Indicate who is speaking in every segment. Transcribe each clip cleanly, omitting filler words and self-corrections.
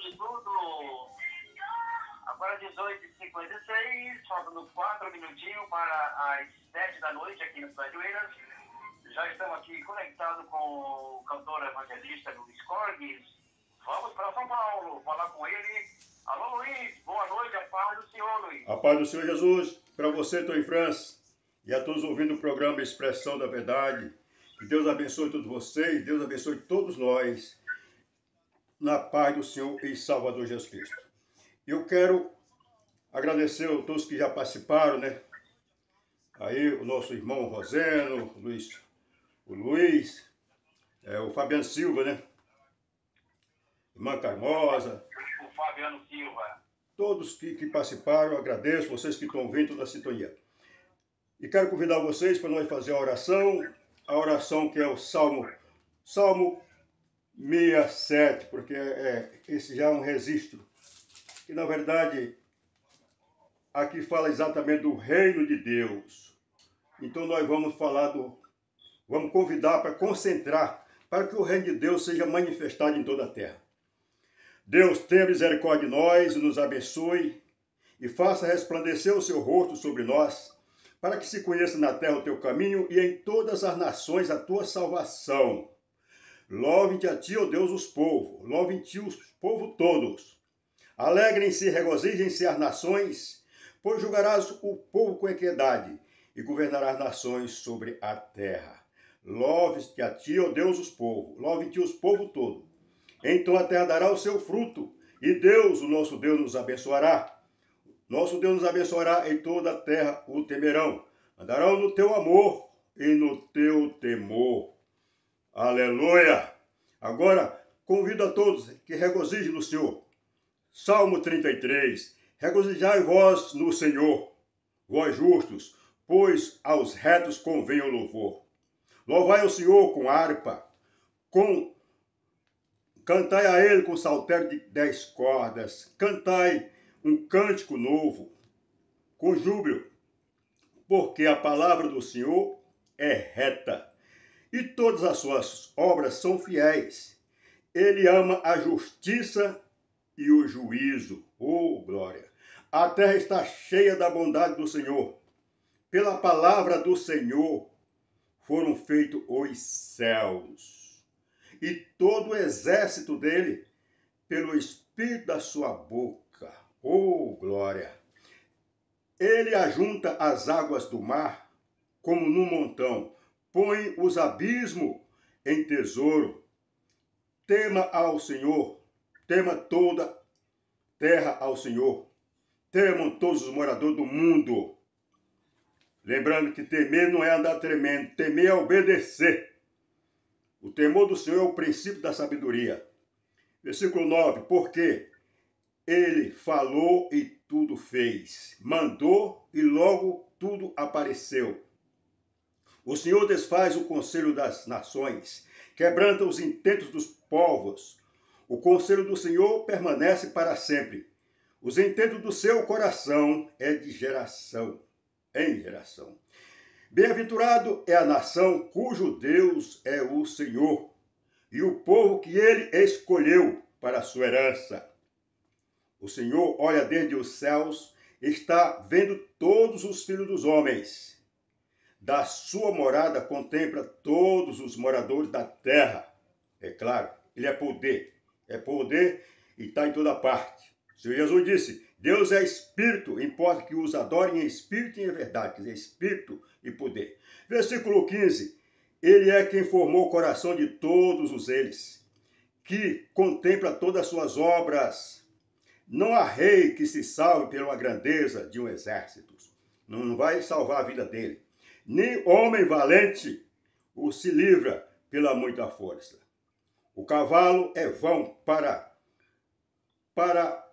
Speaker 1: de tudo, agora 18h56, faltando 4 minutinhos para as 7 da noite aqui no Cidade de Oeiras. Já estamos aqui conectados com o cantor evangelista Luiz Corgues. Vamos para São Paulo falar com ele. Alô, Luiz, boa noite, a paz do Senhor, Luiz.
Speaker 2: A paz do Senhor Jesus, para você, estou em França, e a todos ouvindo o programa Expressão da Verdade. Que Deus abençoe todos vocês, Deus abençoe todos nós, na paz do Senhor e Salvador Jesus Cristo. Eu quero agradecer a todos que já participaram, né? Aí o nosso irmão Roseno, o Luiz, o Fabiano Silva, né? Irmã Carmosa.
Speaker 1: O Fabiano Silva.
Speaker 2: Todos que participaram, eu agradeço, vocês que estão ouvindo na sintonia. E quero convidar vocês para nós fazer a oração que é o Salmo 67, porque esse já é um registro. E na verdade, aqui fala exatamente do reino de Deus. Então nós vamos vamos convidar para concentrar, para que o reino de Deus seja manifestado em toda a terra. Deus tenha misericórdia de nós e nos abençoe e faça resplandecer o seu rosto sobre nós, para que se conheça na terra o teu caminho e em todas as nações a tua salvação. Louvem-te a ti, ó Deus, os povos, louvem-te os povos todos. Alegrem-se e regozijem-se as nações, pois julgarás o povo com equidade e governarás nações sobre a terra. Louve-te a ti, ó Deus, os povos, louvem-te os povos todos. Então a terra dará o seu fruto, e Deus, o nosso Deus, nos abençoará. Nosso Deus nos abençoará, em toda a terra o temerão. Andarão no teu amor e no teu temor. Aleluia! Agora, convido a todos que regozijem no Senhor. Salmo 33. Regozijai vós no Senhor, vós justos, pois aos retos convém o louvor. Louvai ao Senhor com harpa, cantai a ele com saltério de 10 cordas, cantai um cântico novo, com júbilo, porque a palavra do Senhor é reta, e todas as suas obras são fiéis. Ele ama a justiça e o juízo. Oh, glória! A terra está cheia da bondade do Senhor. Pela palavra do Senhor foram feitos os céus, e todo o exército dele pelo espírito da sua boca. Oh, glória! Ele ajunta as águas do mar como num montão, põe os abismos em tesouro. Tema ao Senhor, tema toda terra ao Senhor, temam todos os moradores do mundo. Lembrando que temer não é andar tremendo, temer é obedecer. O temor do Senhor é o princípio da sabedoria. Versículo 9, porque ele falou e tudo fez, mandou e logo tudo apareceu. O Senhor desfaz o conselho das nações, quebranta os intentos dos povos. O conselho do Senhor permanece para sempre. Os intentos do seu coração é de geração em geração. Bem-aventurado é a nação cujo Deus é o Senhor, e o povo que ele escolheu para a sua herança. O Senhor olha desde os céus, está vendo todos os filhos dos homens. Da sua morada contempla todos os moradores da terra. É claro, ele é poder e está em toda parte. O Senhor Jesus disse, Deus é espírito, importa que os adorem em espírito e em verdade, quer dizer, espírito e poder. Versículo 15, ele é quem formou o coração de todos eles, que contempla todas as suas obras. Não há rei que se salve pela grandeza de um exército. Não vai salvar a vida dele. Nem homem valente o se livra pela muita força. O cavalo é vão para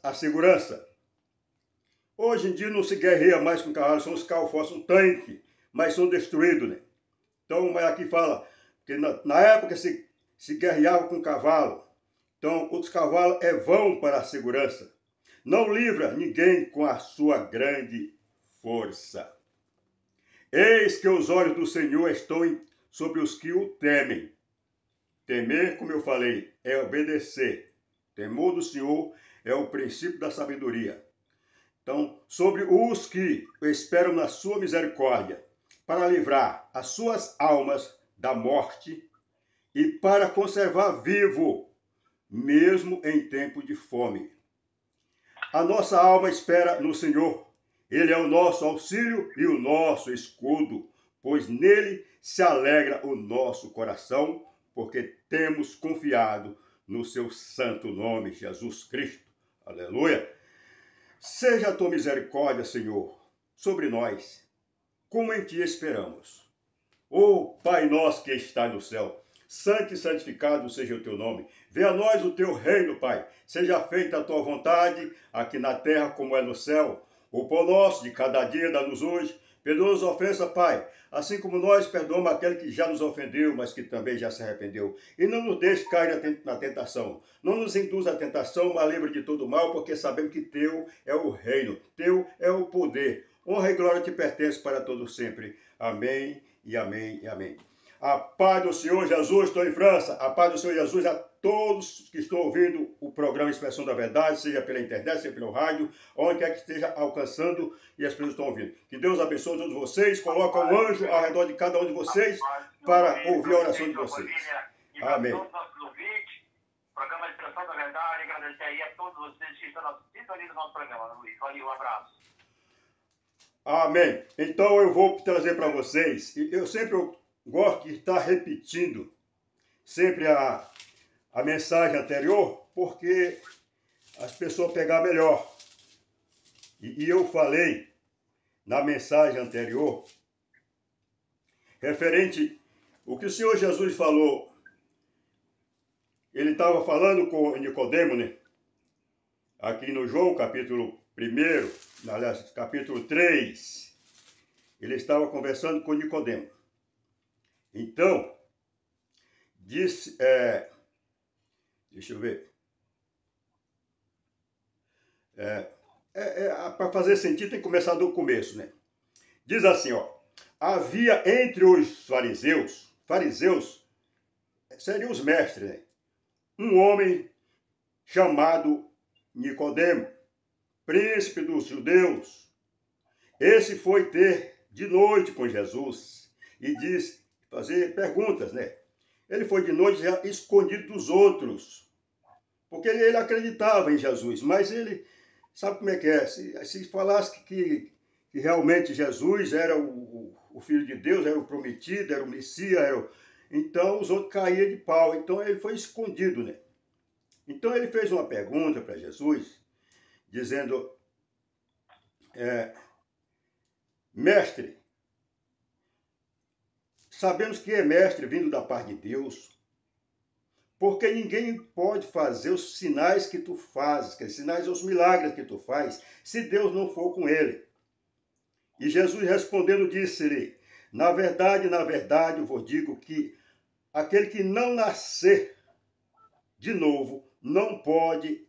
Speaker 2: a segurança. Hoje em dia não se guerreia mais com cavalo, são os carros fortes, um tanque, mas são destruídos, né? Então, mas aqui fala que na época se guerreava com cavalo. Então, os cavalos é vão para a segurança. Não livra ninguém com a sua grande força. Eis que os olhos do Senhor estão sobre os que o temem. Temer, como eu falei, é obedecer. temor do Senhor é o princípio da sabedoria. Então, sobre os que esperam na sua misericórdia, para livrar as suas almas da morte e para conservar vivo, mesmo em tempo de fome. A nossa alma espera no Senhor. Ele é o nosso auxílio e o nosso escudo, pois nele se alegra o nosso coração, porque temos confiado no seu santo nome, Jesus Cristo. Aleluia! Seja a tua misericórdia, Senhor, sobre nós, como em ti esperamos. Ó Pai nosso que está no céu, santo e santificado seja o teu nome. Venha a nós o teu reino, Pai. Seja feita a tua vontade, aqui na terra como é no céu. O pão nosso de cada dia dá-nos hoje. Perdoa-nos a ofensa, Pai, assim como nós perdoamos aquele que já nos ofendeu, mas que também já se arrependeu. E não nos deixe cair na tentação. Não nos induza à tentação, mas livre de todo mal, porque sabemos que teu é o reino, teu é o poder. Honra e glória te pertence para todo sempre. Amém e amém e amém. A paz do Senhor Jesus, estou em França. A paz do Senhor Jesus a todos que estão ouvindo o programa Expressão da Verdade, seja pela internet, seja pelo rádio, onde quer que esteja alcançando e as pessoas estão ouvindo. Que Deus abençoe todos vocês, coloca um anjo ao redor de cada um de vocês para ouvir a oração de vocês. Amém.
Speaker 1: Programa Expressão da Verdade, agradecer aí a todos vocês que estão sintonizando no nosso programa, Luiz. Valeu, um abraço.
Speaker 2: Amém. Então eu vou trazer para vocês, eu sempre gosto de estar repetindo sempre a mensagem anterior, porque as pessoas pegar melhor. E eu falei na mensagem anterior, referente o que o Senhor Jesus falou. Ele estava falando com Nicodemo, né? Aqui no João, capítulo 1, aliás, capítulo 3, ele estava conversando com Nicodemo. Então, disse, deixa eu ver, para fazer sentido tem que começar do começo, né? Diz assim, ó, havia entre os fariseus seriam os mestres, né? Um homem chamado Nicodemo, príncipe dos judeus. Esse foi ter de noite com Jesus e disse, fazer perguntas, né? Ele foi de noite já escondido dos outros, porque ele acreditava em Jesus, mas ele, sabe como é que é? Se falasse que realmente Jesus era o Filho de Deus, era o prometido, era o Messias, então os outros caíam de pau, então ele foi escondido, né? Então ele fez uma pergunta para Jesus, dizendo, mestre, sabemos que é mestre vindo da parte de Deus, porque ninguém pode fazer os sinais que tu fazes, que sinais os milagres que tu faz, se Deus não for com ele. E Jesus respondendo disse-lhe, na verdade, eu vos digo que aquele que não nascer de novo não pode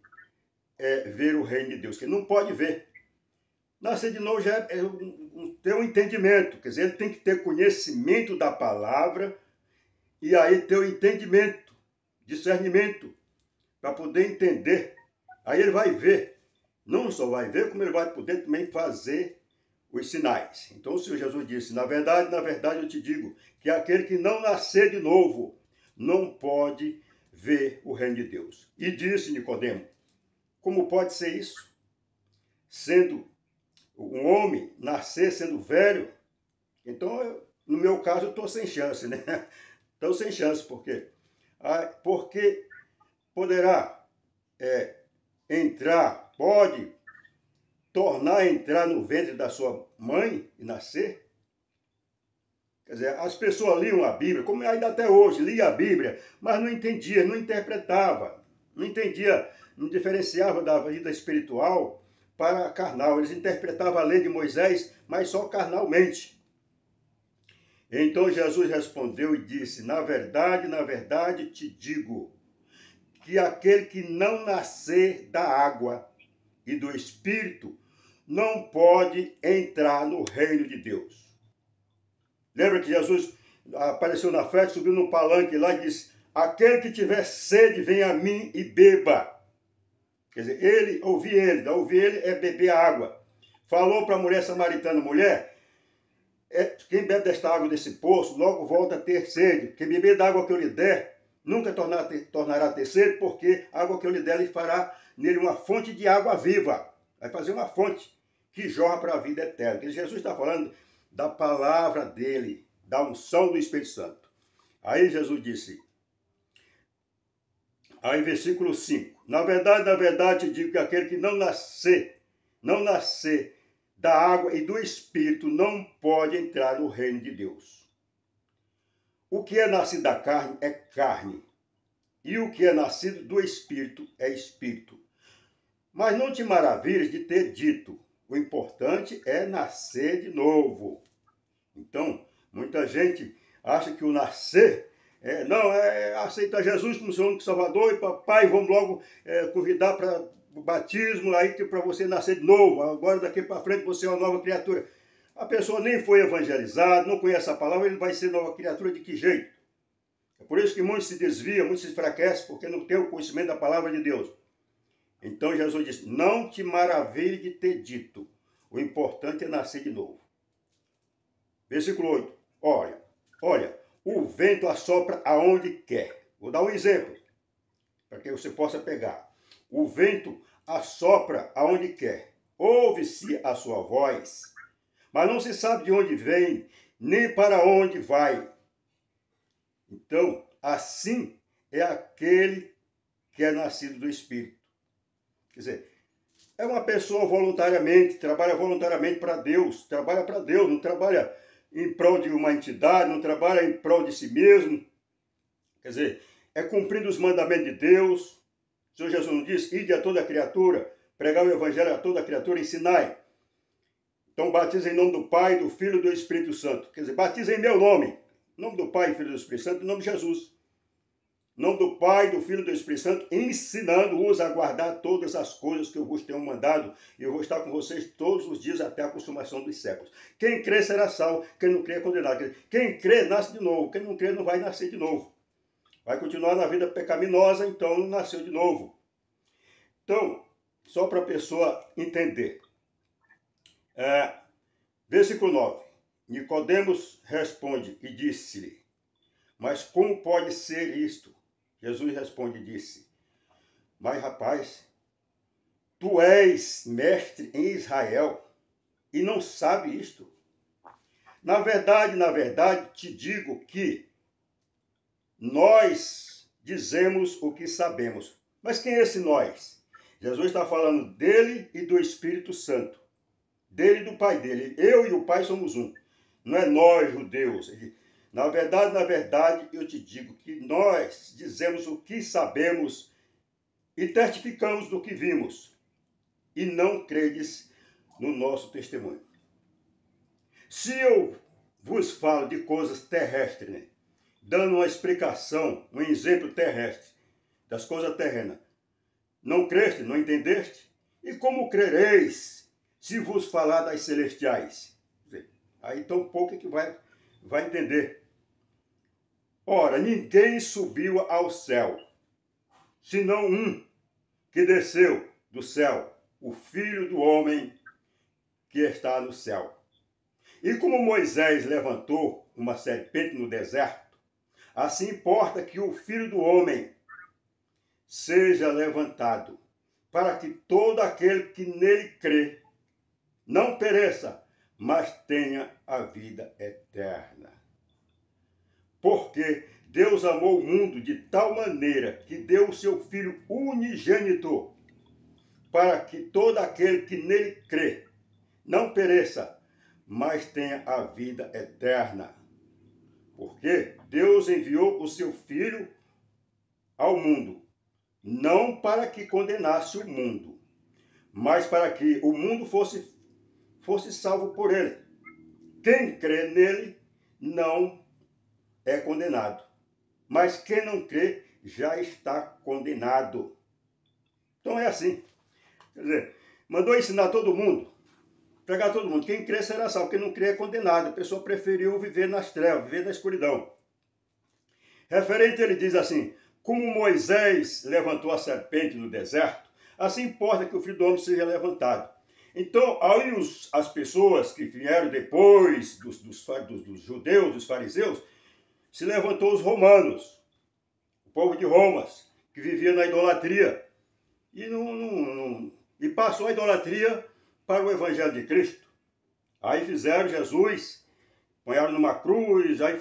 Speaker 2: ver o reino de Deus, que não pode ver. Nascer de novo já é ter um entendimento, quer dizer, ele tem que ter conhecimento da palavra e aí ter o entendimento, discernimento, para poder entender. Aí ele vai ver, não só vai ver, como ele vai poder também fazer os sinais. Então o Senhor Jesus disse, na verdade eu te digo, que aquele que não nascer de novo não pode ver o reino de Deus. E disse Nicodemo, como pode ser isso? Sendo um homem nascer sendo velho, então, no meu caso, eu estou sem chance, né? Estou sem chance, por quê? Porque poderá pode tornar a entrar no ventre da sua mãe e nascer? Quer dizer, as pessoas liam a Bíblia, como ainda até hoje, lia a Bíblia, mas não entendia, não interpretava, não entendia, não diferenciava da vida espiritual para a carnal. Eles interpretavam a lei de Moisés, mas só carnalmente. Então Jesus respondeu e disse, na verdade te digo, que aquele que não nascer da água e do Espírito não pode entrar no reino de Deus. Lembra que Jesus apareceu na festa, subiu no palanque lá e disse, aquele que tiver sede, venha a mim e beba. Quer dizer, ouvir ele é beber a água. Falou para a mulher samaritana, mulher, quem bebe desta água desse poço, logo volta a ter sede. Quem beber da água que eu lhe der, nunca tornará a ter sede, porque a água que eu lhe der, lhe fará nele uma fonte de água viva. Vai fazer uma fonte que jorra para a vida eterna. Porque Jesus está falando da palavra dele, da unção do Espírito Santo. Aí Jesus disse, aí versículo 5, na verdade te digo que aquele que não nascer da água e do Espírito não pode entrar no reino de Deus. O que é nascido da carne é carne, e o que é nascido do Espírito é Espírito. Mas não te maravilhes de ter dito, o importante é nascer de novo. Então, muita gente acha que o nascer aceita Jesus como seu único Salvador e papai, vamos logo convidar para o batismo, aí para você nascer de novo, agora daqui para frente você é uma nova criatura. A pessoa nem foi evangelizada, não conhece a palavra, ele vai ser nova criatura de que jeito? É por isso que muitos se desviam, muitos se enfraquecem, porque não tem o conhecimento da palavra de Deus. Então Jesus disse, não te maravilhe de ter dito, o importante é nascer de novo. Versículo 8, olha, o vento assopra aonde quer. Vou dar um exemplo, para que você possa pegar. O vento assopra aonde quer. Ouve-se a sua voz, mas não se sabe de onde vem, nem para onde vai. Então, assim é aquele que é nascido do Espírito. Quer dizer, é uma pessoa voluntariamente, trabalha voluntariamente para Deus, não trabalha em prol de uma entidade, não trabalha em prol de si mesmo. Quer dizer, é cumprindo os mandamentos de Deus. O Senhor Jesus não disse, ide a toda criatura, pregar o evangelho a toda criatura, ensinai. Então batiza em nome do Pai, do Filho e do Espírito Santo. Quer dizer, batiza em meu nome. Em nome do Pai, Filho e do Espírito Santo, em nome de Jesus. Em nome do Pai, do Filho e do Espírito Santo, ensinando-os a guardar todas as coisas que eu vos tenho mandado. E eu vou estar com vocês todos os dias até a consumação dos séculos. Quem crê será salvo, quem não crê é condenado. Quem crê nasce de novo, quem não crê não vai nascer de novo. Vai continuar na vida pecaminosa, então não nasceu de novo. Então, só para a pessoa entender. Versículo 9. Nicodemos responde e disse-lhe, mas como pode ser isto? Jesus responde e disse, mas rapaz, tu és mestre em Israel e não sabe isto? Na verdade, te digo que nós dizemos o que sabemos. Mas quem é esse nós? Jesus está falando dele e do Espírito Santo. Dele e do Pai dele. Eu e o Pai somos um. Não é nós, judeus. Na verdade, eu te digo que nós dizemos o que sabemos e testificamos do que vimos. E não credes no nosso testemunho. Se eu vos falo de coisas terrestres, né? Dando uma explicação, um exemplo terrestre, das coisas terrenas. Não creste, não entendeste? E como crereis se vos falar das celestiais? Aí tão pouco é que vai entender. Ora, ninguém subiu ao céu, senão um que desceu do céu, o Filho do Homem que está no céu. E como Moisés levantou uma serpente no deserto, assim importa que o Filho do Homem seja levantado, para que todo aquele que nele crê não pereça, mas tenha a vida eterna. Porque Deus amou o mundo de tal maneira que deu o seu Filho unigênito, para que todo aquele que nele crê não pereça, mas tenha a vida eterna. Porque Deus enviou o seu Filho ao mundo, não para que condenasse o mundo, mas para que o mundo fosse salvo por ele. Quem crê nele não é condenado, mas quem não crê já está condenado. Então é assim. Quer dizer, mandou ensinar todo mundo, pregar todo mundo. Quem crê será salvo, quem não crê é condenado. A pessoa preferiu viver nas trevas, viver na escuridão. Referente, ele diz assim, como Moisés levantou a serpente no deserto, assim importa que o Filho do Homem seja levantado. Então, aí as pessoas que vieram depois dos judeus, dos fariseus, se levantou os romanos, o povo de Roma, que vivia na idolatria, e passou a idolatria para o Evangelho de Cristo. Aí fizeram Jesus, ponharam numa cruz, aí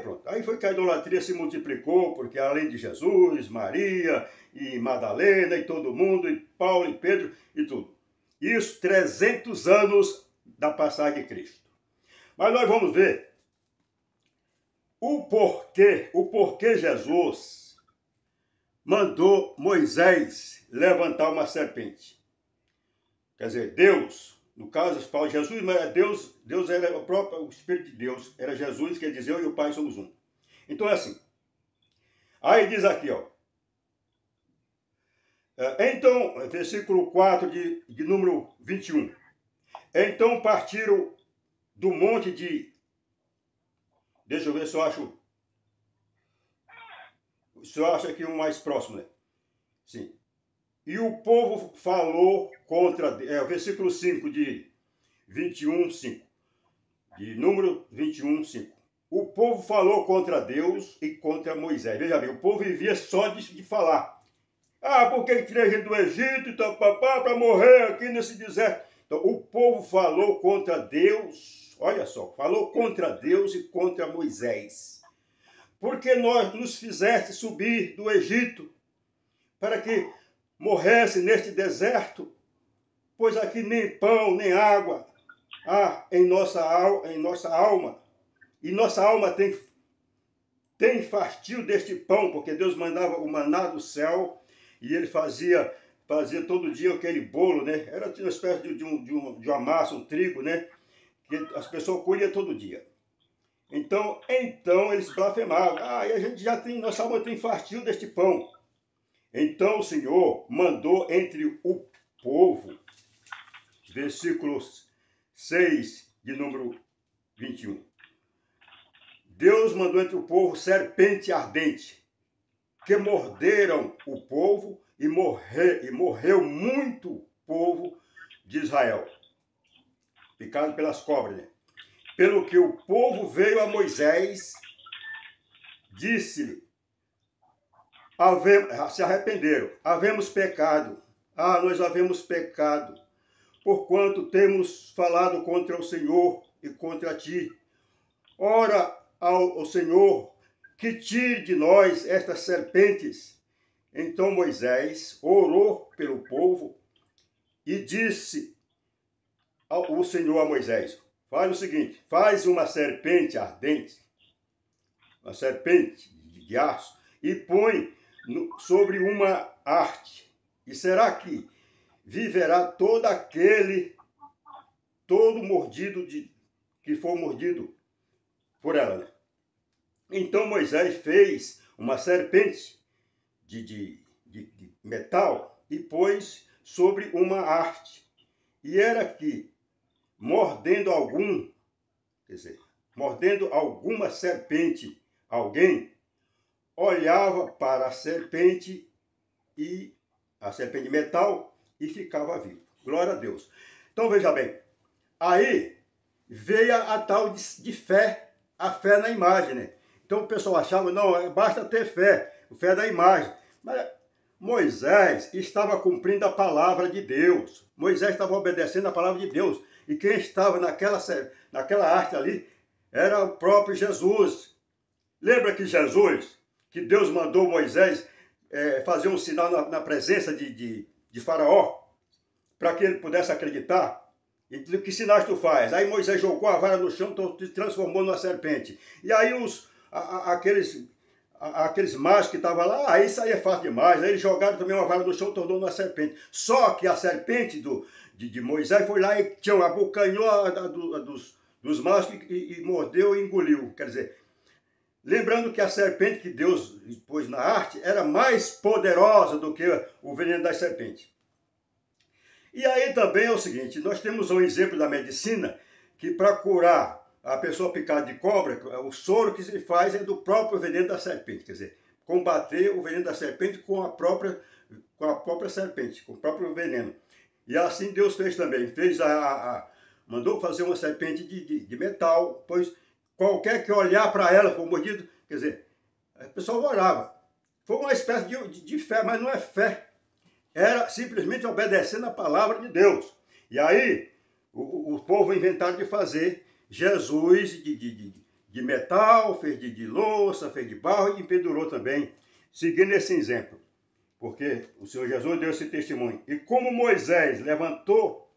Speaker 2: pronto. Aí foi que a idolatria se multiplicou, porque além de Jesus, Maria e Madalena e todo mundo, e Paulo e Pedro e tudo. Isso 300 anos da passagem de Cristo. Mas nós vamos ver o porquê Jesus mandou Moisés levantar uma serpente. Quer dizer, Deus, no caso fala Jesus, mas Deus era o próprio Espírito de Deus, era Jesus, quer dizer, eu e o Pai somos um. Então é assim. Aí diz aqui, ó. Então, versículo 4 de número 21. Então partiram do monte de... Deixa eu ver se eu acho... Se eu acho aqui o mais próximo, né? Sim. E o povo falou contra... versículo 5 de 21, 5. De número 21, 5. O povo falou contra Deus e contra Moisés. Veja bem, o povo vivia só de falar. Ah, porque tirei gente do Egito, para morrer aqui nesse deserto. Então, o povo falou contra Deus, olha só, falou contra Deus e contra Moisés. Porque nós nos fizeste subir do Egito para que morresse neste deserto, pois aqui nem pão, nem água há em nossa alma. E nossa alma tem fastio deste pão, porque Deus mandava o maná do céu e ele fazia todo dia aquele bolo, né? Era uma espécie de uma massa, um trigo, né? Que as pessoas colhiam todo dia. Então eles blasfemavam. E a gente já tem, nossa alma tem fastio deste pão. Então o Senhor mandou entre o povo, versículo 6 de número 21. Deus mandou entre o povo serpente ardente, que morderam o povo e morreu muito povo de Israel, picado pelas cobras, né? Pelo que o povo veio a Moisés, disse-lhe, se arrependeram, havemos pecado, nós havemos pecado, porquanto temos falado contra o Senhor e contra ti. Ora ao Senhor, que tire de nós estas serpentes. Então Moisés orou pelo povo e disse o Senhor a Moisés, faz o seguinte, faz uma serpente ardente, uma serpente de aço, e põe sobre uma haste, e será que viverá todo mordido que for mordido por ela, né? Então Moisés fez uma serpente de metal e pôs sobre uma haste. E era que, mordendo alguma serpente, alguém olhava para a serpente de metal e ficava vivo. Glória a Deus. Então veja bem, aí veio a tal de fé, a fé na imagem, né? Então o pessoal achava, não, basta ter fé da imagem. Mas Moisés estava cumprindo a palavra de Deus. Moisés estava obedecendo a palavra de Deus. E quem estava naquela arte ali era o próprio Jesus. Lembra que que Deus mandou Moisés fazer um sinal na presença de Faraó, para que ele pudesse acreditar? E que sinais tu faz? Aí Moisés jogou a vara no chão, se transformou numa serpente. E aí aqueles mágicos que estavam lá, isso aí é fácil demais. Aí eles jogaram também uma vara no chão, tornou uma serpente. Só que a serpente de Moisés foi lá e abocanhou dos mágicos e mordeu e engoliu. Quer dizer, lembrando que a serpente que Deus pôs na arte era mais poderosa do que o veneno das serpentes. E aí também é o seguinte, nós temos um exemplo da medicina que para curar a pessoa picada de cobra, o soro que se faz é do próprio veneno da serpente. Quer dizer, combater o veneno da serpente com a própria serpente, com o próprio veneno. E assim Deus fez também, mandou fazer uma serpente de metal, pois qualquer que olhar para ela for mordido, quer dizer, a pessoa orava. Foi uma espécie de fé, mas não é fé. Era simplesmente obedecendo a palavra de Deus. E aí, o povo inventaram de fazer Jesus de metal, fez de louça, fez de barro e pendurou também, seguindo esse exemplo. Porque o Senhor Jesus deu esse testemunho. E como Moisés levantou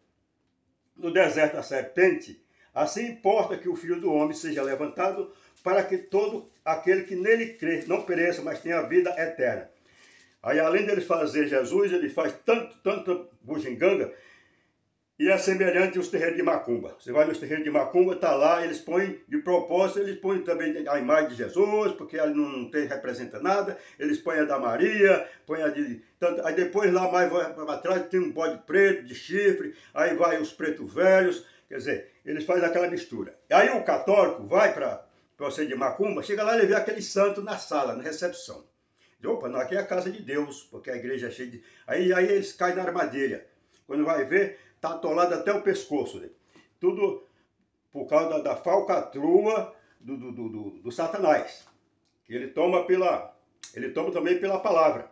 Speaker 2: no deserto a serpente, assim importa que o Filho do Homem seja levantado para que todo aquele que nele crê não pereça, mas tenha vida eterna. Aí, além dele fazer Jesus, ele faz tanta bugiganga, e é semelhante aos terreiros de macumba. Você vai nos terreiros de macumba, está lá, eles põem, de propósito, eles põem também a imagem de Jesus, porque ali não representa nada, eles põem a da Maria, põem a de... Aí depois lá mais para trás tem um bode preto, de chifre, aí vai os pretos velhos, quer dizer, eles fazem aquela mistura. Aí o católico vai para você de macumba, chega lá e vê aquele santo na sala, na recepção. Opa, não, aqui é a casa de Deus, porque a igreja é cheia de... Aí eles caem na armadilha. Quando vai ver, está atolado até o pescoço. Né? Tudo por causa da falcatrua do Satanás. Que ele toma também pela palavra.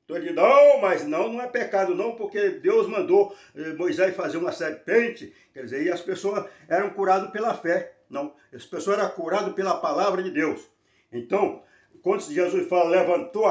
Speaker 2: Então ele diz, não, mas não é pecado não, porque Deus mandou Moisés fazer uma serpente. Quer dizer, e as pessoas eram curadas pela fé. Não, as pessoas eram curadas pela palavra de Deus. Então, quando Jesus fala levantou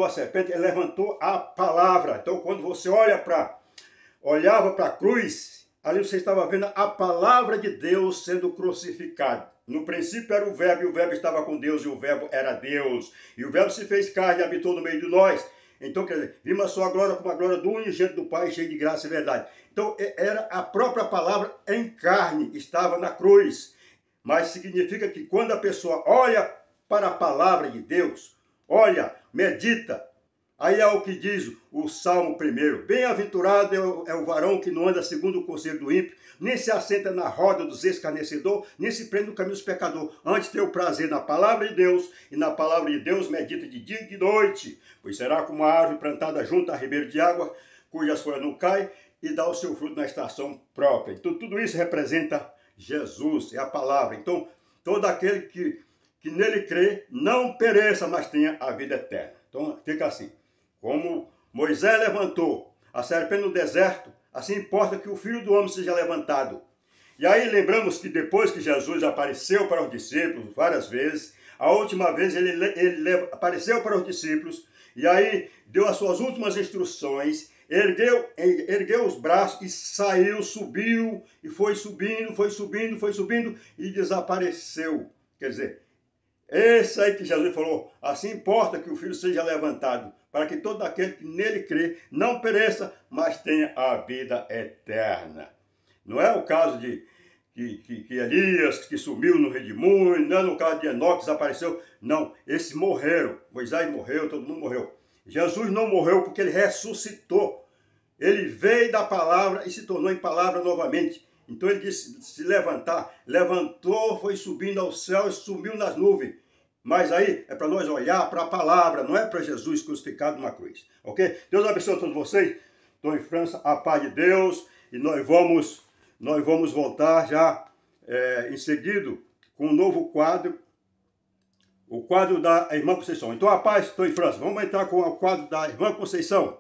Speaker 2: a serpente, ele levantou a palavra. Então, quando você olhava para a cruz, ali você estava vendo a palavra de Deus sendo crucificada. No princípio era o Verbo, e o Verbo estava com Deus, e o Verbo era Deus. E o Verbo se fez carne e habitou no meio de nós. Então, quer dizer, vimos a sua glória como a glória do unigênito do Pai, cheio de graça e verdade. Então, era a própria palavra em carne, estava na cruz. Mas significa que quando a pessoa olha para a palavra de Deus, olha, medita, aí é o que diz o Salmo 1. Bem-aventurado é o varão que não anda segundo o conselho do ímpio, nem se assenta na roda dos escarnecedores, nem se prende no caminho dos pecadores. Antes ter o prazer na palavra de Deus, e na palavra de Deus medita de dia e de noite, pois será como uma árvore plantada junto a ribeiro de água, cujas folhas não caem, e dá o seu fruto na estação própria. Então tudo isso representa Jesus, é a palavra. Então todo aquele que nele crê, não pereça, mas tenha a vida eterna. Então fica assim, como Moisés levantou a serpente no deserto, assim importa que o Filho do Homem seja levantado. E aí lembramos que depois que Jesus apareceu para os discípulos várias vezes, a última vez ele apareceu para os discípulos, e aí deu as suas últimas instruções, ergueu os braços e saiu, subiu, e foi subindo, e desapareceu. Quer dizer, esse aí que Jesus falou, assim importa que o Filho seja levantado, para que todo aquele que nele crê não pereça, mas tenha a vida eterna. Não é o caso de que Elias, que sumiu no redemoinho, não é no caso de Enoque, desapareceu. Não, esses morreram. Moisés morreu, todo mundo morreu. Jesus não morreu porque ele ressuscitou. Ele veio da palavra e se tornou em palavra novamente. Então ele disse, se levantar, levantou, foi subindo ao céu e sumiu nas nuvens. Mas aí é para nós olhar para a palavra, não é para Jesus crucificado numa cruz. Ok? Deus abençoe a todos vocês. Estou em França, a paz de Deus. E nós vamos voltar já em seguida com um novo quadro. O quadro da Irmã Conceição. Então a paz, estou em França. Vamos entrar com o quadro da Irmã Conceição.